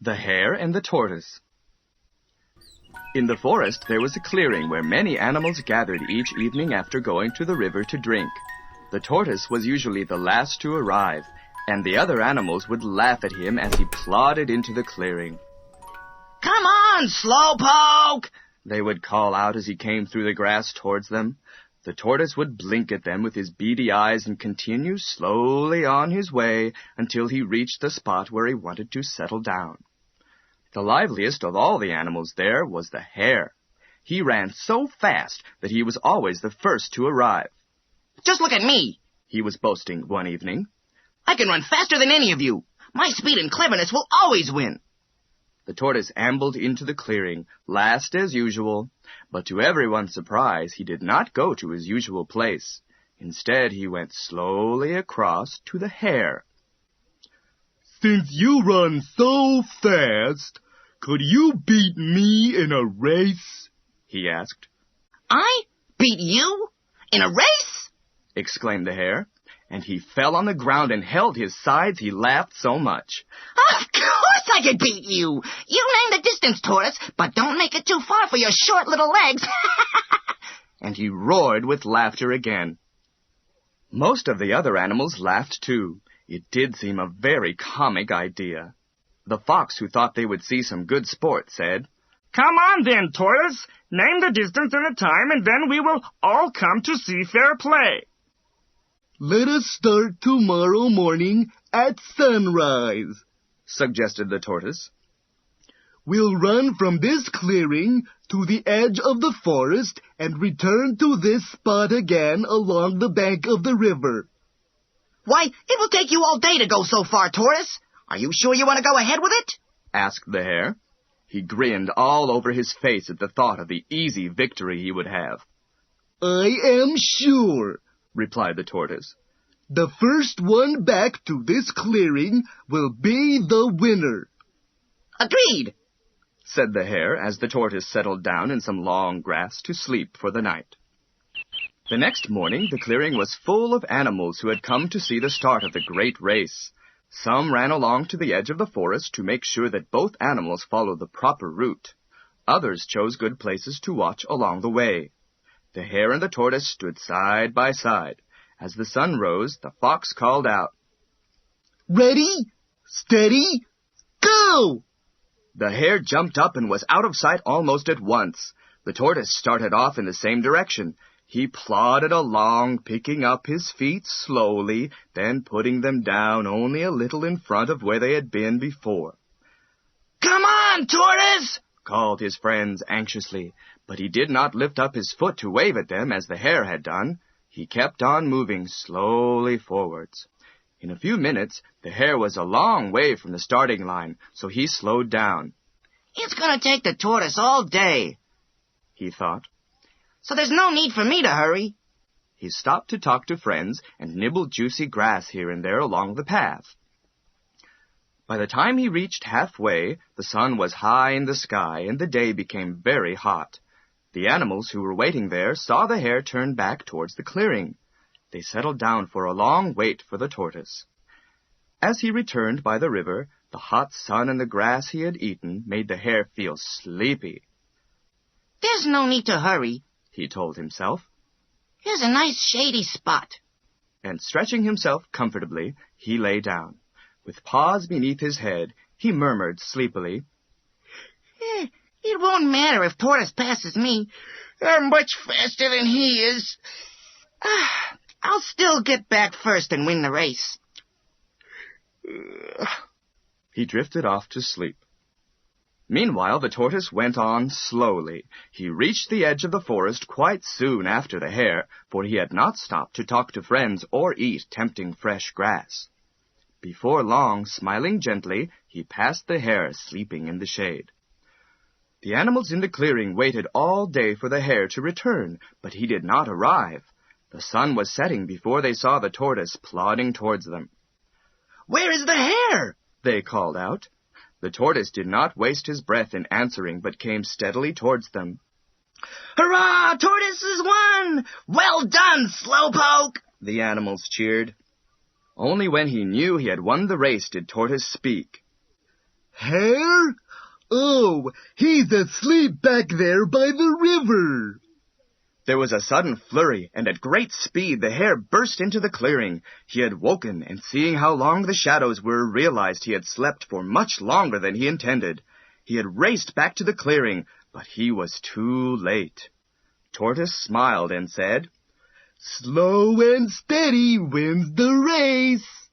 The Hare and the Tortoise. In the forest there was a clearing where many animals gathered each evening after going to the river to drink. The tortoise was usually the last to arrive, and the other animals would laugh at him as he plodded into the clearing. "Come on, slowpoke!" they would call out as he came through the grass towards them. The tortoise would blink at them with his beady eyes and continue slowly on his way until he reached the spot where he wanted to settle down. The liveliest of all the animals there was the hare. He ran so fast that he was always the first to arrive. "Just look at me," he was boasting one evening. "I can run faster than any of you. My speed and cleverness will always win." The tortoise ambled into the clearing, last as usual, but to everyone's surprise he did not go to his usual place. Instead, he went slowly across to the hare. "Since you run so fast, could you beat me in a race?" he asked. "I beat you? In a race?" exclaimed the hare, and he fell on the ground and held his sides, he laughed so much. "Of course I could beat you. You name the distance, tortoise, but don't make it too far for your short little legs." And he roared with laughter again. Most of the other animals laughed too. It did seem a very comic idea. The fox, who thought they would see some good sport, said, "Come on then, tortoise. Name the distance and the time, and then we will all come to see fair play." "Let us start tomorrow morning at sunrise," suggested the tortoise. "We'll run from this clearing to the edge of the forest and return to this spot again along the bank of the river." "Why, it will take you all day to go so far, tortoise. Are you sure you want to go ahead with it?" asked the hare. He grinned all over his face at the thought of the easy victory he would have. "I am sure," replied the tortoise. "The first one back to this clearing will be the winner." "Agreed," said the hare as the tortoise settled down in some long grass to sleep for the night. The next morning the clearing was full of animals who had come to see the start of the great race. Some ran along to the edge of the forest to make sure that both animals followed the proper route. Others chose good places to watch along the way. The hare and the tortoise stood side by side. As the sun rose, the fox called out, "Ready, steady, go!" The hare jumped up and was out of sight almost at once. The tortoise started off in the same direction. He plodded along, picking up his feet slowly, then putting them down only a little in front of where they had been before. "Come on, tortoise!" called his friends anxiously, but he did not lift up his foot to wave at them as the hare had done. He kept on moving slowly forwards. In a few minutes, the hare was a long way from the starting line, so he slowed down. "It's going to take the tortoise all day," he thought. "So there's no need for me to hurry." He stopped to talk to friends and nibbled juicy grass here and there along the path. By the time he reached halfway, the sun was high in the sky and the day became very hot. The animals who were waiting there saw the hare turn back towards the clearing. They settled down for a long wait for the tortoise. As he returned by the river, the hot sun and the grass he had eaten made the hare feel sleepy. "There's no need to hurry," he told himself. "Here's a nice shady spot." And stretching himself comfortably, he lay down. With paws beneath his head, he murmured sleepily, "It won't matter if tortoise passes me. I'm much faster than he is. I'll still get back first and win the race." He drifted off to sleep. Meanwhile, the tortoise went on slowly. He reached the edge of the forest quite soon after the hare, for he had not stopped to talk to friends or eat tempting fresh grass. Before long, smiling gently, he passed the hare sleeping in the shade. The animals in the clearing waited all day for the hare to return, but he did not arrive. The sun was setting before they saw the tortoise plodding towards them. "Where is the hare?" they called out. The tortoise did not waste his breath in answering, but came steadily towards them. "Hurrah! Tortoise has won! Well done, slowpoke!" the animals cheered. Only when he knew he had won the race did Tortoise speak. Hare? Oh, he's asleep back there by the river. There was a sudden flurry, and at great speed the hare burst into the clearing. He had woken, and seeing how long the shadows were, realized he had slept for much longer than he intended. He had raced back to the clearing, but he was too late. Tortoise smiled and said, Slow and steady wins the race.